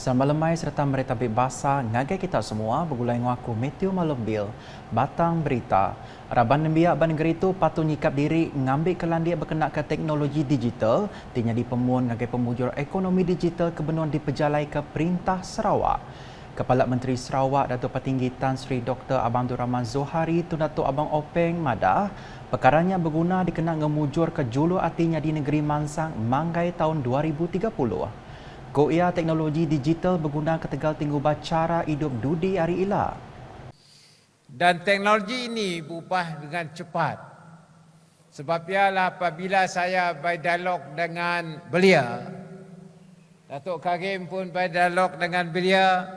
Semalamai serta meretabik basah ngagai kita semua bergulai ngaku Meteo Malumbil. Batang berita. Raban Nembiak Ban Negeri itu patut nyikap diri ngambil kelandia berkenaan ke teknologi digital tinya di pemuan ngagai pemujur ekonomi digital kebenuan dipejalai ke Perintah Sarawak. Kepala Menteri Sarawak Datuk Petinggi Tan Sri Dr. Abang Abdul Rahman Zohari tu Datuk Abang Openg madah perkaranya berguna dikenal ngemujur ke julu artinya di negeri Mansang manggai tahun 2030. Koia teknologi digital berguna ke Tegal Tinggu Bacara hidup dudi hari ila. Dan teknologi ini berubah dengan cepat. Sebab ialah apabila saya berdialog dengan belia, Datuk Karim pun berdialog dengan belia,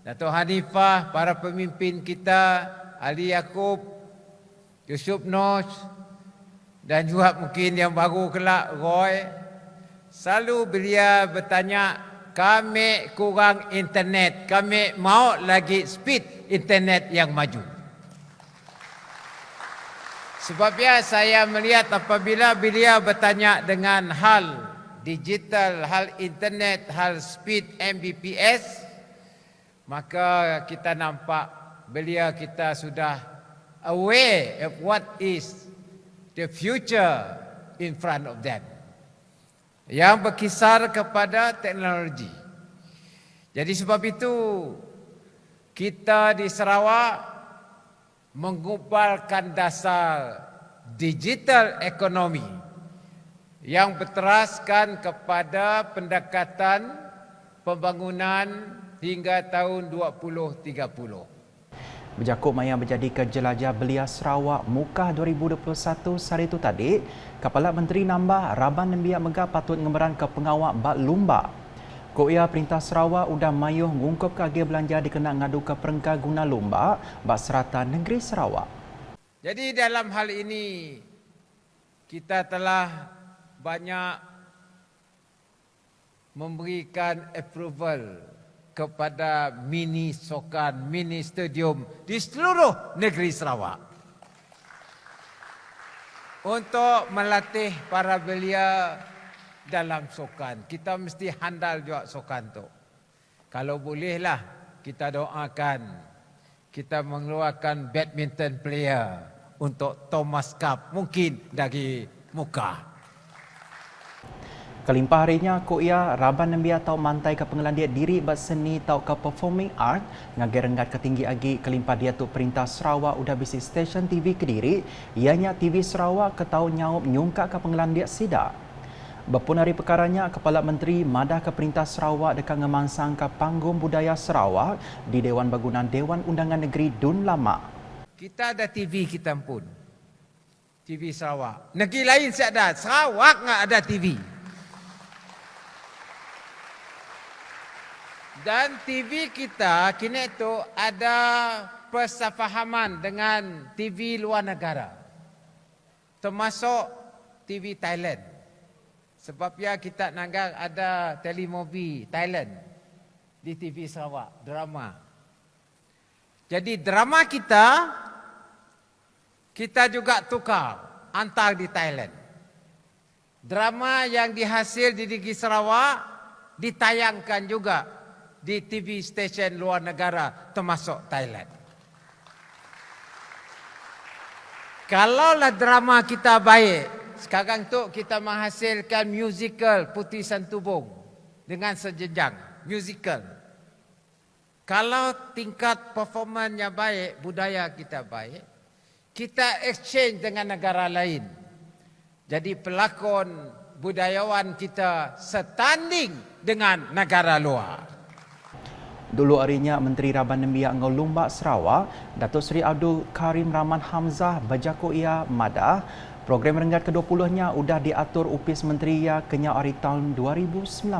Datuk Hanifah, para pemimpin kita, Ali Yaakob, Yusuf Nos, dan juga mungkin yang baru kelak, Roy, selalu belia bertanya, kami kurang internet, kami mau lagi speed internet yang maju. Sebabnya saya melihat apabila belia bertanya dengan hal digital, hal internet, hal speed Mbps, maka kita nampak belia kita sudah aware of what is the future in front of them, yang berkisar kepada teknologi. Jadi sebab itu kita di Sarawak mengubalkan dasar digital ekonomi yang berteraskan kepada pendekatan pembangunan hingga tahun 2030. Berjakut maya menjadi ke jelajah belia Sarawak Mukah 2021 hari itu tadi, Kepala Menteri nambah Raban Nembiak Megah patut ngemeran ke pengawak bak lumba. Koia Perintah Sarawak udah mayuh ngungkup ke agih belanja dikenal ngadu ke perengka guna lumba bak serata negeri Sarawak. Jadi dalam hal ini kita telah banyak memberikan approval kepada mini sokan, mini stadium di seluruh negeri Sarawak untuk melatih para belia dalam sokan. Kita mesti handal juga sokan tu. Kalau bolehlah kita doakan kita mengeluarkan badminton player untuk Thomas Cup mungkin dari Mukah. Kelimpah harinya Koia Raban Nembiak tau mantai ke pengelandia diri bat seni tau ke performing art ngagai renggat ketinggi agi kelimpah dia tu Perintah Sarawak udah bisi stesen TV Kediri ianya TV Sarawak ke tau nyaup nyungkak ke pengelandia sida. Bepun hari perkaranya Kepala Menteri madah ke Perintah Sarawak dekat ngemansang ke panggung budaya Sarawak di Dewan Bangunan Dewan Undangan Negeri Dun Lama. Kita ada TV kita pun. TV Sarawak. Negeri lain saya ada, Sarawak enggak ada TV. Dan TV kita kini itu ada persefahaman dengan TV luar negara. Termasuk TV Thailand. Sebab ya kita nanggak ada telemovie Thailand di TV Sarawak, drama. Jadi drama kita juga tukar antar di Thailand. Drama yang dihasil di negeri Sarawak ditayangkan juga di TV stesen luar negara termasuk Thailand. Kalaulah drama kita baik, sekarang tu kita menghasilkan musical Putih Santubong dengan sejenjang musical. Kalau tingkat performanya baik, budaya kita baik, kita exchange dengan negara lain. Jadi pelakon budayawan kita setanding dengan negara luar. Dulu harinya Menteri Raban Nembiak Ngolumbak Sarawak, Datuk Seri Abdul Karim Rahman Hamzah berjakut ia madah program renggat ke-20-nya udah diatur upis Menteri ia kenya hari tahun 2019.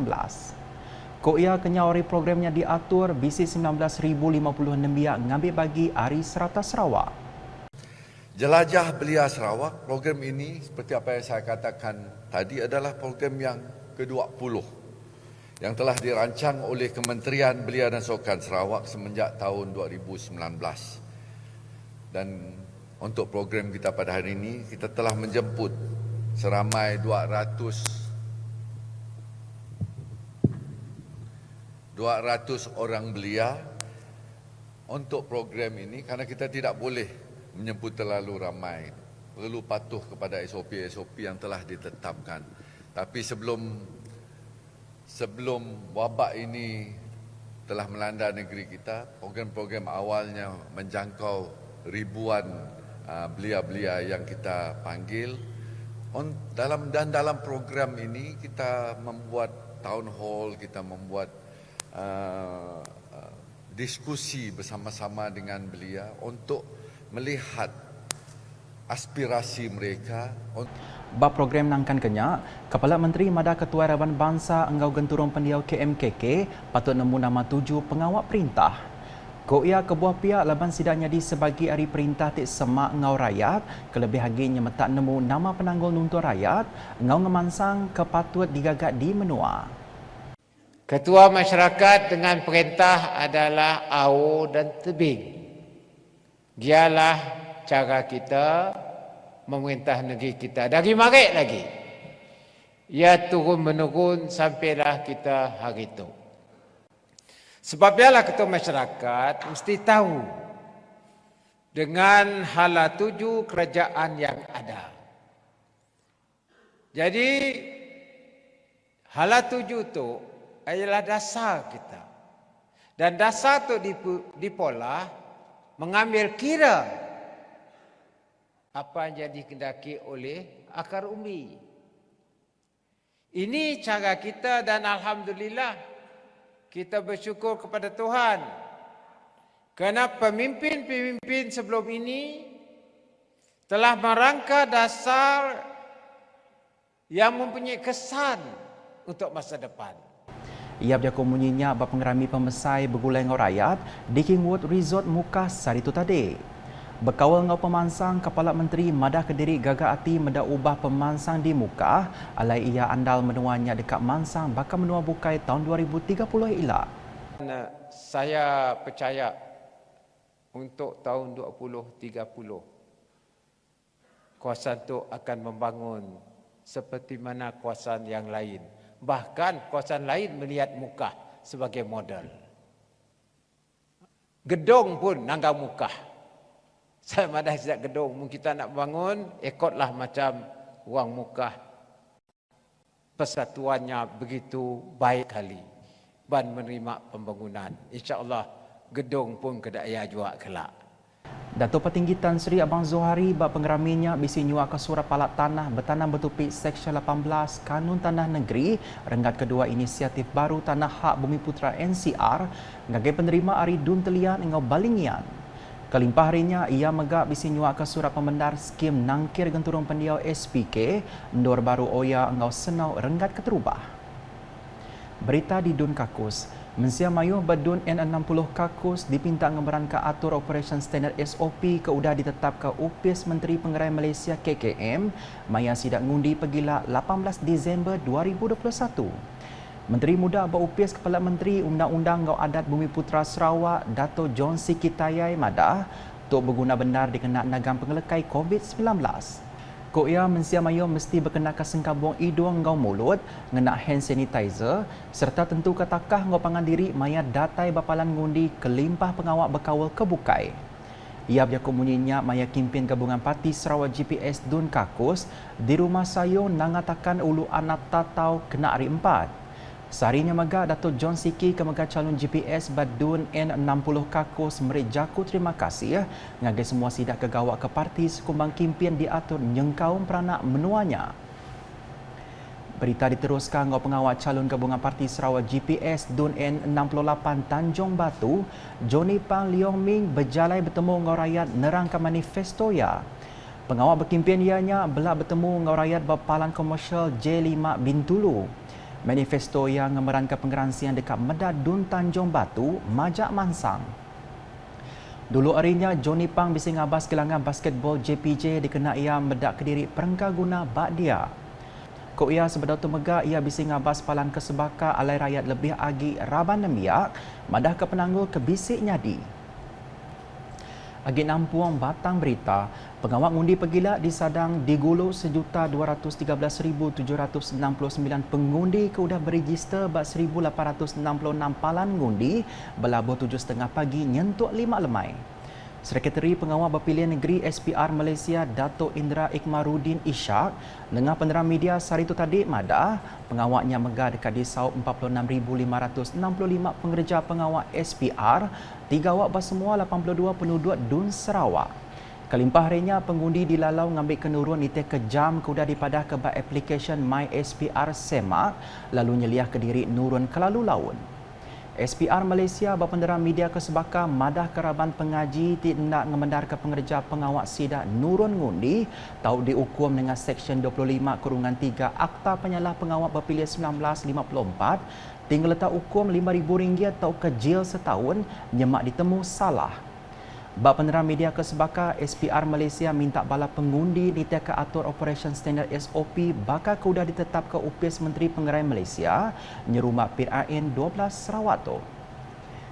Ko ia kenya hari programnya diatur bisi 19,050 Nembiak ngambil bagi hari serata Sarawak. Jelajah Belia Sarawak, program ini seperti apa yang saya katakan tadi adalah program yang ke-20 yang telah dirancang oleh Kementerian Belia dan Sukan Sarawak semenjak tahun 2019. Dan untuk program kita pada hari ini, kita telah menjemput seramai 200 orang belia untuk program ini kerana kita tidak boleh menyebut terlalu ramai. Perlu patuh kepada SOP-SOP yang telah ditetapkan. Tapi sebelum wabak ini telah melanda negeri kita, program-program awalnya menjangkau ribuan belia-belia yang kita panggil. Dalam program ini kita membuat town hall, kita membuat diskusi bersama-sama dengan belia untuk melihat aspirasi mereka. Bab program nangkan kenyak, Kepala Menteri Mada Ketua Harapan Bangsa Engau Genturong Pendiau KMKK patut nemu nama 7 pengawal perintah. Koia kebuah pihak laban sidaknya di sebagai hari perintah tik semak ngau rakyat, kelebih haginya metak nemu nama penanggul nuntur rakyat, ngau ngemansang kepatut digagak di menua. Ketua masyarakat dengan perintah adalah AO dan tebing. Dialah cara kita memerintah negeri kita. Dari marik lagi. Ia turun-menurun sampailah kita hari itu. Sebab ialah ketua masyarakat mesti tahu dengan hala 7 kerajaan yang ada. Jadi hala 7 itu adalah dasar kita. Dan dasar itu dipola mengambil kira apa yang dikehendaki oleh akar umbi. Ini cara kita dan alhamdulillah kita bersyukur kepada Tuhan. Kerana pemimpin-pemimpin sebelum ini telah merangka dasar yang mempunyai kesan untuk masa depan. Ia berjaku munyinya bab pengerami pemesai bergulai ngau rakyat di Kingwood Resort Mukas hari itu tadi. Berkawal ngau pemansang Kepala Menteri Madah Kediri gagak hati meda ubah pemansang di Mukah alai ia andal menuanya dekat mansang bakal menua bukai tahun 2030 ila. Saya percaya untuk tahun 2030 kawasan itu akan membangun seperti mana kawasan yang lain. Bahkan kawasan lain melihat Mukah sebagai model. Gedung pun nanggau Mukah. Saya madah sejak gedung, mungkin kita nak bangun, ikutlah macam orang Mukah. Persatuannya begitu baik kali. Dan menerima pembangunan. InsyaAllah gedung pun kedaya juga kelak. Datuk Petinggi Tan Sri Abang Zohari bab pengeraminya bisi nyua ke surat palak tanah bertanam bertupik Seksyen 18 Kanun Tanah Negeri renggat kedua inisiatif baru Tanah Hak Bumi Putra NCR ngagai penerima Ari Dun Telian engau Balingian. Kelimpah harinya ia megak bisi nyua ke surat pemendar skim nangkir genturung pendiau SPK Ndor Baru Oya engau Senau renggat keterubah. Berita di Dun Kakus. Mensia mayuh badun N60 Kakus dipinta ngemeran ke atur Operation Standard SOP ke udah ditetap ke UPIS Menteri Pengerai Malaysia KKM maya sidak ngundi pegila 18 Disember 2021. Menteri Muda Abang UPIS Kepala Menteri Undang-Undang Ngau Adat Bumi Putra Sarawak Dato' John Sikitayai Madah untuk berguna benar dikena nagam pengelekai COVID-19. Koia mensia mayo mesti berkenakan sengkabung hidung ngau mulut, ngena hand sanitizer, serta tentu katakah ngau pangan diri maya datai bapalan ngundi kelimpah pengawak berkawal kebukai. Ia berjaku munyinya maya kimpin gabungan parti Sarawak GPS Dun Kakus di rumah sayo nangatakan ulu anak tatau kena hari 4. Seharinya mega Datuk John Siki kemega calon GPS Badun N60 Kakus merik jaku terima kasih ngagai semua sidak kegawak ke parti sekumbang kimpin diatur nyengkaum peranak menuanya. Berita diteruskan ngau pengawal calon gabungan parti Sarawak GPS Dun N68 Tanjung Batu, Johnny Pang Leong Ming berjalai bertemu ngau rakyat nerangkan manifesto ya. Pengawal berkimpin ianya belah bertemu ngau rakyat berpalan komersial J5 Bintulu. Manifesto yang memerankan pengeransian dekat Medad Dun Tanjung Batu, Majak Mansang. Dulu harinya, Johnny Pang bising abas gelangan basketball JPJ dikenai ia medak Kediri perengka guna bak dia. Kok ia sebedau tu megak ia bising abas palan kesebaka alai rakyat lebih agi raban nemiak, madah ke penanggul ke bisik nyadi. Agi Nampuang Batang Berita, pengawal ngundi pegila disadang digulung 1,213,769 pengundi ke udah beregister bak 1,866 palan ngundi berlabuh 7.30 pagi nyentuk 5 lemai. Sekretari Pengawal Berpilihan Negeri SPR Malaysia Datuk Indra Ikmaruddin Ishak lengah penerangan media sehari itu tadi madah pengawalnya megah dekat di saup 46,565 pengerja pengawal SPR 3 awak bersemua 82 penduduk Dun Sarawak. Kelimpah harinya pengundi dilalau ngambil kenurun di kejam kuda dipadah ke aplikasi My SPR Semak lalu nyeliah ke diri nurun ke lalu laun. SPR Malaysia berpenderam media kesebaka madah keraban pengaji tidak mengendar ke pengerja pengawal sidak nurun ngundi tahu dihukum dengan Seksyen 25/3 Akta Penyalah Pengawal Berpilihan 1954 tinggal letak hukum RM5,000 atau ke jil setahun nyemak ditemu salah. Bak penerangan media kesebaka SPR Malaysia minta bala pengundi ditek atur Operation Standard SOP bakal kuda ditetap ke Upis Menteri Pengerai Malaysia nyerumak PRN 12 Sarawak tu.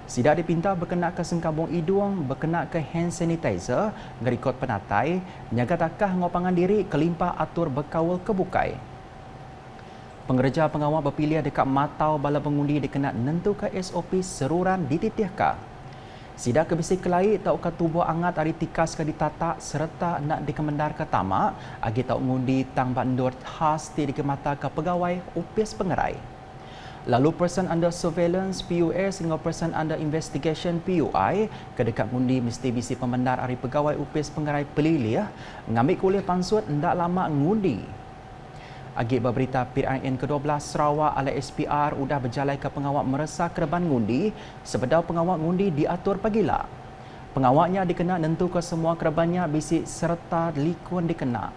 Sidak dipinta berkenaan ke sengkabung hidung, berkenaan ke hand sanitizer, ngerikot penatai, nyaga takah ngopangan diri kelimpah atur berkawal kebukai. Pengerja pengawal berpilihan dekat matau bala pengundi dikenal nentu ke SOP seruran dititihkah. Sidak kebisik kelai tak ke tubuh angat hari tikas ke ditata serta nak dikemendar ke tamak agi tak ngundi tang bandur khas di dikemata ke pegawai Upis Pengerai. Lalu person under surveillance PUS hingga person under investigation PUI ke dekat ngundi mesti bisi pemendar hari pegawai Upis Pengerai Pelilih ngambil kuliah pansut ndak lama ngundi. Agit berberita PRN ke-12 Sarawak ala SPR udah berjalai ke pengawal meresah kereban ngundi sebedau pengawal ngundi diatur pagila. Pengawalnya dikena nentu ke semua kerebannya bisik serta likun dikena.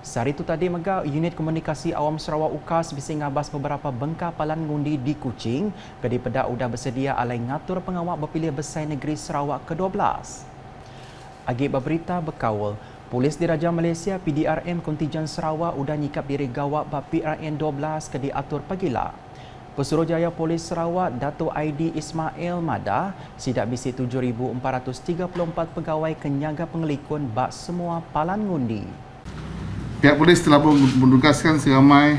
Sehari itu tadi megah unit komunikasi awam Sarawak UKAS bisik ngabas beberapa bengkah palan ngundi di Kuching ke pedak udah bersedia alai ngatur pengawal berpilih besar negeri Sarawak ke-12. Agit berberita berkawal Polis Diraja Malaysia PDRM Kontijen Sarawak udah nyikap diri gawak bab PRN 12 ke diatur pagila. Pesuruhjaya Polis Sarawak Dato' ID Ismail Madah sidak bisi 7,434 pegawai kenyaga pengelikun bak semua palan ngundi. Pihak polis telah menugaskan seramai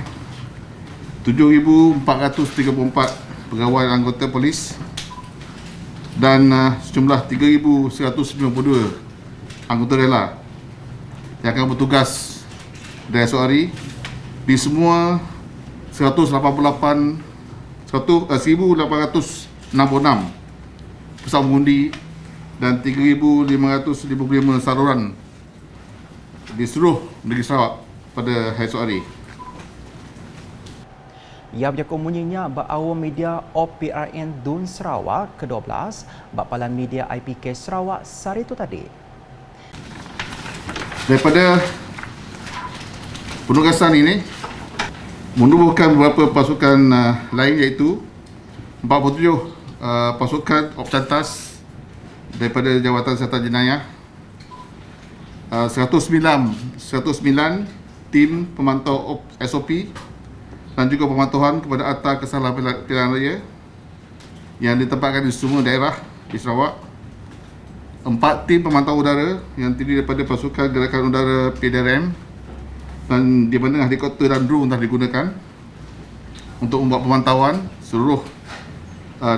7,434 pegawai anggota polis dan sejumlah 3,192 anggota rela yang akan bertugas dari esok hari di semua 1,866 pusat mengundi dan 3,555 saluran di seluruh negeri Sarawak pada esok hari. Ia berjaka umunyinya ba'awam media OPRN Dun Sarawak ke-12 bapalan media IPK Sarawak sehari itu tadi. Daripada penugasan ini menubuhkan beberapa pasukan lain iaitu 47 pasukan Opcantas daripada Jawatan Siasatan Jenayah, 109 tim pemantau SOP dan juga pemantauan kepada Akta Kesalahan Pilihan Raya yang ditempatkan di semua daerah di Sarawak. 4 tim pemantau udara yang terdiri daripada pasukan gerakan udara PDRM dan di mana helikopter dan drone telah digunakan untuk membuat pemantauan seluruh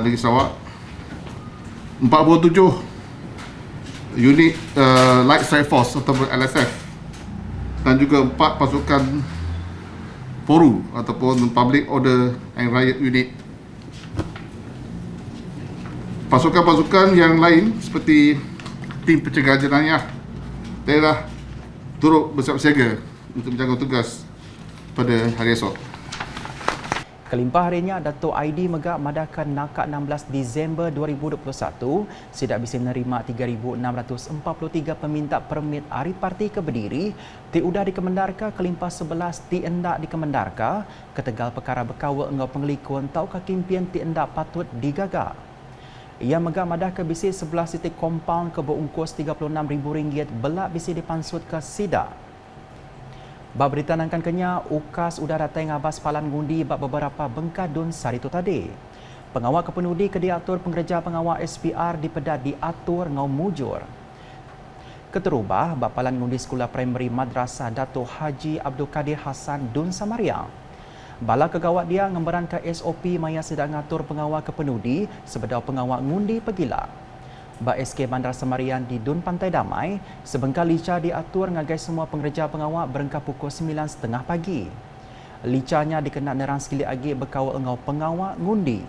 negeri Sarawak. 47 unit Light Strike Force ataupun LSF dan juga 4 pasukan PORU ataupun Public Order and Riot Unit. Pasukan-pasukan yang lain seperti tim pencegahan jenayah daerah turut bersiap siaga untuk menjaga tugas pada hari esok. Kelimpah harinya Dato' ID Megak madakan nakak 16 Disember 2021 sidak bisa menerima 3,643 peminta permit hari parti ke berdiri ti udah dikemendarka kelimpah 11 ti endak dikemendarka ketegal perkara berkawal engau pengelikun tau kakimpian ti endak patut digagak. Ia megah madah ke bisi 11 titik kompaun ke berungkus RM36,000 belak bisi dipansut ke sidak. Bab berita nangkan kenya, UKAS udah datang ngabas palan ngundi bab beberapa bengkadun sari itu tadi. Pengawal kepenudi ke diatur pengerja pengawal SPR di Pedat diatur ngau mujur. Keterubah Bapalan Ngundi Sekolah Primary Madrasah Dato' Haji Abdul Kadir Hassan Dun Samariang. Bala kegawat dia ngemberan ke SOP maya sedang ngatur pengawal kepenudi sebedau pengawal ngundi pegila. Ba SK Bandar Samarian di Dun Pantai Damai, sebengkal lica diatur ngagai semua pengerja pengawal berengkap pukul 9.30 pagi. Licanya dikenal nerang sekali lagi berkawal engau pengawal ngundi.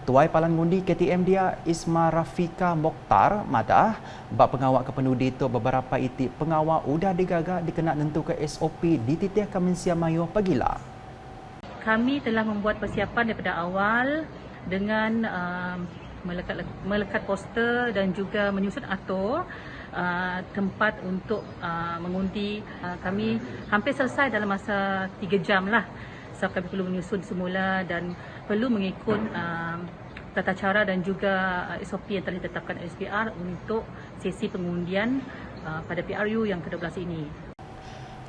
Tuai Palan Ngundi KTM dia Isma Rafika Mokhtar madah bak pengawal kepenudi itu beberapa itik pengawal udah digagak dikenal nentu ke SOP di titiah Kemensia Mayo pegila. Kami telah membuat persiapan daripada awal dengan melekat poster dan juga menyusun atur tempat untuk mengundi. Kami hampir selesai dalam masa 3 jam lah. So, kami perlu menyusun semula dan perlu mengikut tata cara dan juga SOP yang telah ditetapkan SPR untuk sesi pengundian pada PRU yang ke-12 ini.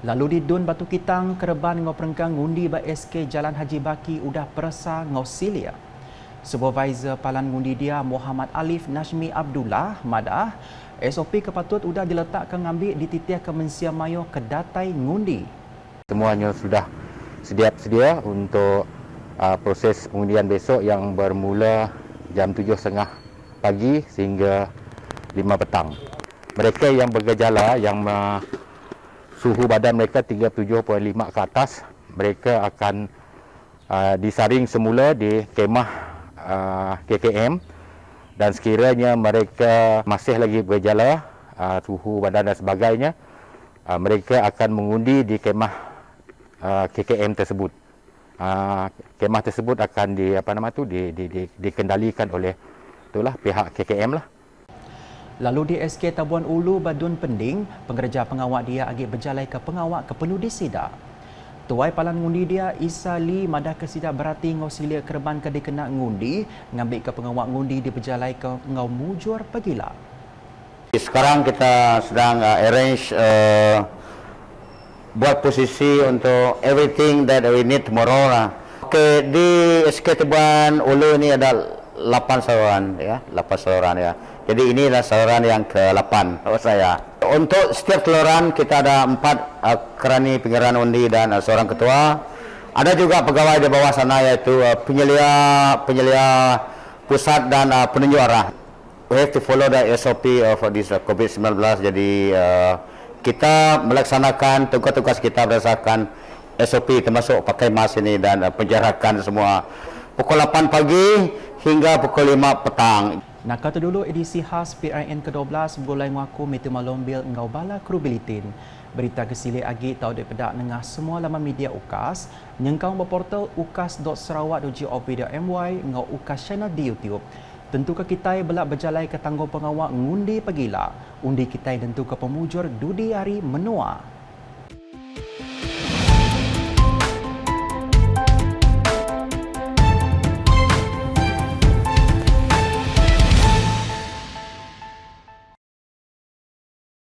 Lalu di Dun Batu Kitang, Kereban ngau perengkang ngundi ba SK Jalan Haji Baki udah perasa ngau silia. Supervisor Palan Ngundi dia Muhammad Alif Nashmi Abdullah madah SOP kepatut udah diletakkan ngambil di titiah Kemensia Mayo kedatai ngundi. Semuanya sudah sedia untuk proses pengundian besok yang bermula jam 7.30 pagi sehingga 5 petang. Mereka yang bergejala yang suhu badan mereka 37.5 ke atas, mereka akan disaring semula di kemah KKM, dan sekiranya mereka masih lagi bergejala suhu badan dan sebagainya, mereka akan mengundi di kemah KKM tersebut. Kemah tersebut akan dikendalikan oleh pihak KKM lah. Lalu di SK Tabuan Ulu Badun Pending, pengerja pengawal dia agak berjalai ke pengawal kepenudi Sida. Tuai Palan Ngundi dia Isa Lee madah ke Sida berarti ngau silia Kereban ke dikena ngundi, ngambil ke pengawal ngundi di berjalai ke ngau mujur pegila. Sekarang kita sedang arrange buat posisi untuk everything that we need tomorrow lah. Okey, di SK Tabuan Ulu ni ada 8 saluran ya, 8 saluran ya. Jadi ini adalah saluran yang ke-8 menurut saya. Untuk setiap saluran kita ada 4 kerani pengirian undi dan seorang ketua. Ada juga pegawai di bawah sana iaitu penyelia pusat dan penunjuk arah. We have to follow the SOP of this COVID-19. Jadi kita melaksanakan tugas-tugas kita berdasarkan SOP termasuk pakai mask ini dan penjarakan semua pukul 8 pagi hingga pukul 5 petang. Nak kata dulu edisi khas PRN ke-12 bergulai ngaku Meteor Malombil ngau bala kru bilitin. Berita kesili agi tahu daripada nengah semua laman media UKAS, nyengkau berportal ukas.sarawak.gov.my ngau UKAS channel di YouTube. Tentu ke kita belak berjalai ke tanggung pengawal ngundi pegila. Undi kita tentu ke pemujur Dudi Hari Menua.